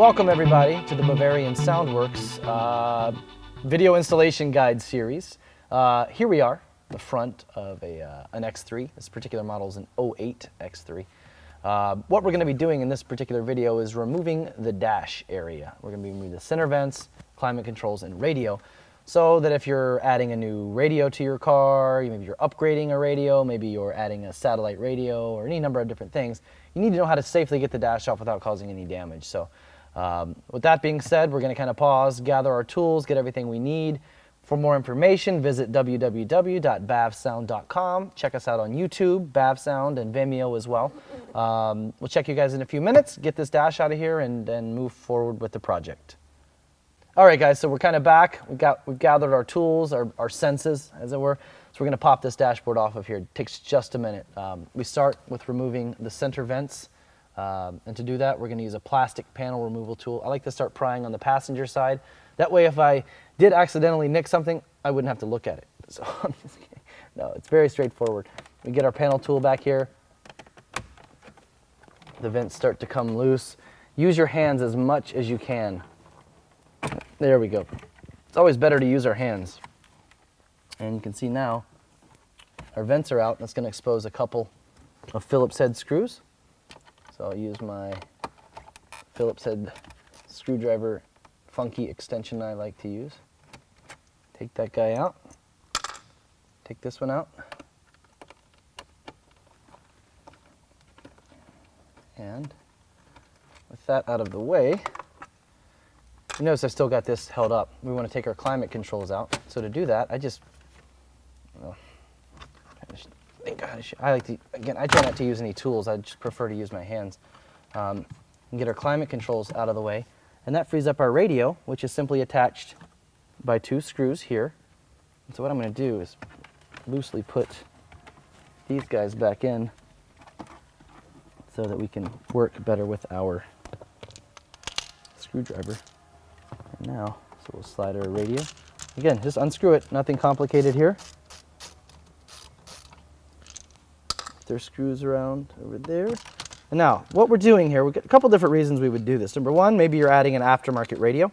Welcome everybody to the Bavarian Soundwerks video installation guide series. Here we are, the front of an X3. This particular model is an 08 X3. What we're going to be doing in this particular video is removing the dash area. We're going to be removing the center vents, climate controls, and radio, so that if you're adding a new radio to your car, maybe you're upgrading a radio, maybe you're adding a satellite radio, or any number of different things, you need to know how to safely get the dash off without causing any damage. So with that being said, we're going to kind of pause, gather our tools, get everything we need. For more information, visit www.bavsound.com. Check us out on YouTube, Bavsound, and Vimeo as well. We'll check you guys in a few minutes, get this dash out of here, and then move forward with the project. All right, guys, so we're kind of back. We've gathered our tools, our senses, as it were. So we're going to pop this dashboard off of here. It takes just a minute. We start with removing the center vents. And to do that, we're going to use a plastic panel removal tool. I like to start prying on the passenger side. That way, if I did accidentally nick something, I wouldn't have to look at it. So I'm just kidding. No, it's very straightforward. We get our panel tool back here. The vents start to come loose. Use your hands as much as you can. There we go. It's always better to use our hands. And you can see now our vents are out. That's going to expose a couple of Phillips head screws. So I'll use my Phillips head screwdriver funky extension I like to use. Take that guy out. Take this one out. And with that out of the way, you notice I still got this held up. We want to take our climate controls out. So to do that, I like to, again, I try not to use any tools. I just prefer to use my hands. And get our climate controls out of the way. And that frees up our radio, which is simply attached by two screws here. And so what I'm going to do is loosely put these guys back in so that we can work better with our screwdriver. And now, so we'll slide our radio. Again, just unscrew it, nothing complicated here. There's screws around over there. And now, what we're doing here, we've got a couple different reasons we would do this. Number one, maybe you're adding an aftermarket radio.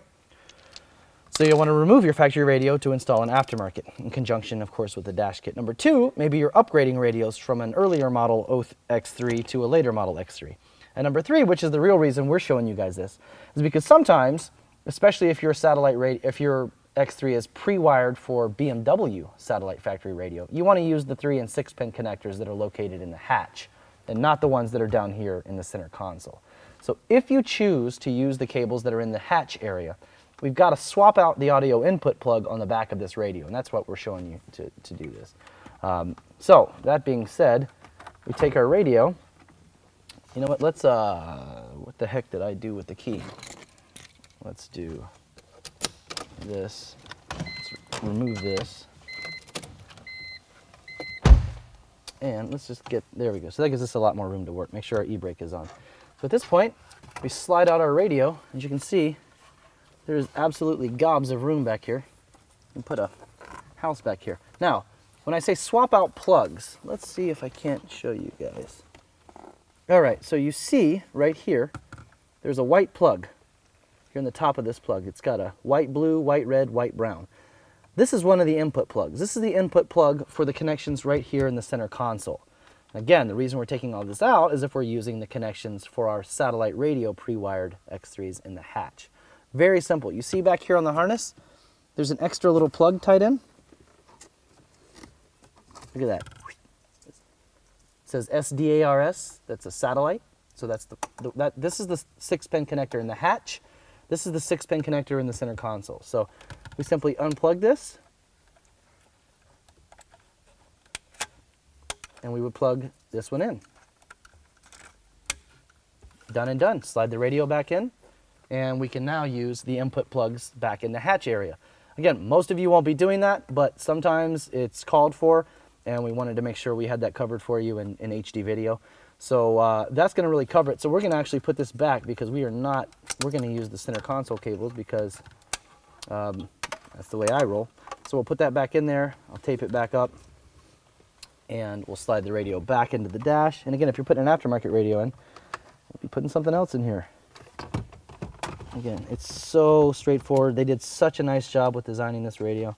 So you'll want to remove your factory radio to install an aftermarket, in conjunction, of course, with the dash kit. Number two, maybe you're upgrading radios from an earlier model X3 to a later model X3. And number three, which is the real reason we're showing you guys this, is because sometimes, especially if your satellite radio, if your X3 is pre-wired for BMW satellite factory radio, you want to use the 3 and 6 pin connectors that are located in the hatch, and not the ones that are down here in the center console. So if you choose to use the cables that are in the hatch area, we've got to swap out the audio input plug on the back of this radio, and that's what we're showing you to do this. So that being said, we take our radio. You know what, let's, what the heck did I do with the key? Let's do this. Let's remove this. And let's just get, there we go. So that gives us a lot more room to work. Make sure our e-brake is on. So at this point, we slide out our radio. As you can see, there's absolutely gobs of room back here. And put a house back here. Now, when I say swap out plugs, let's see if I can't show you guys. All right, so you see right here, there's a white plug. Here on the top of this plug, it's got a white blue, white red, white brown. This is one of the input plugs. This is the input plug for the connections right here in the center console. Again, the reason we're taking all this out is if we're using the connections for our satellite radio pre-wired X3s in the hatch. Very simple. You see back here on the harness, there's an extra little plug tied in. Look at that. It says SDARS, that's a satellite. So that's this is the 6-pin connector in the hatch. This is the 6-pin connector in the center console. So we simply unplug this, and we would plug this one in. Done and done. Slide the radio back in, and we can now use the input plugs back in the hatch area. Again, most of you won't be doing that, but sometimes it's called for, and we wanted to make sure we had that covered for you in HD video. So that's going to really cover it. So we're going to actually put this back because we're going to use the center console cables because that's the way I roll. So we'll put that back in there. I'll tape it back up, and we'll slide the radio back into the dash. And again, if you're putting an aftermarket radio in, we'll be putting something else in here. Again, it's so straightforward. They did such a nice job with designing this radio.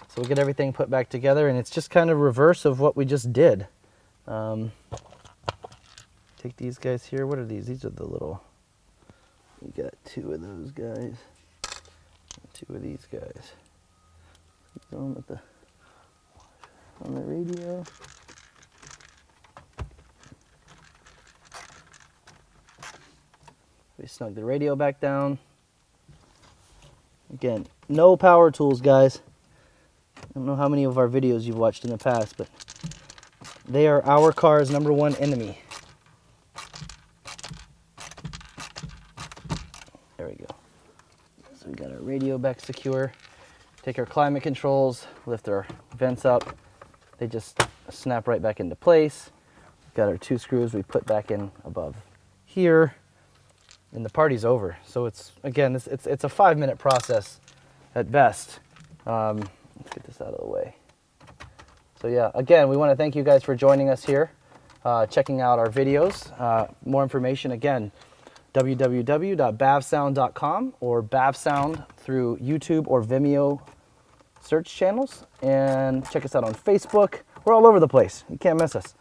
So we'll get everything put back together, and it's just kind of reverse of what we just did. Take these guys here. What are these? These are the little, we got 2 of those guys, 2 of these guys. Throw them at on the radio. We snug the radio back down. Again, no power tools, guys. I don't know how many of our videos you've watched in the past, but they are our car's #1 enemy. There we go. So we got our radio back secure. Take our climate controls, lift our vents up. They just snap right back into place. We've got our 2 screws we put back in above here. And the party's over. So it's, again, it's a 5-minute process at best. Let's get this out of the way. So yeah, again, we want to thank you guys for joining us here, checking out our videos. More information, again, www.bavsound.com or Bavsound through YouTube or Vimeo search channels. And check us out on Facebook. We're all over the place. You can't miss us.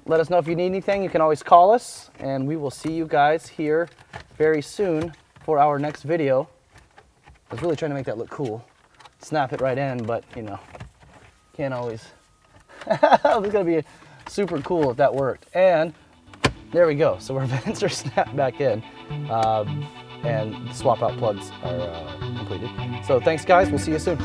Let us know if you need anything. You can always call us, and we will see you guys here very soon for our next video. I was really trying to make that look cool. Snap it right in, but you know, can't always. It was gonna be super cool if that worked. And there we go. So our vents are snapped back in, and the swap out plugs are completed. So thanks, guys. We'll see you soon.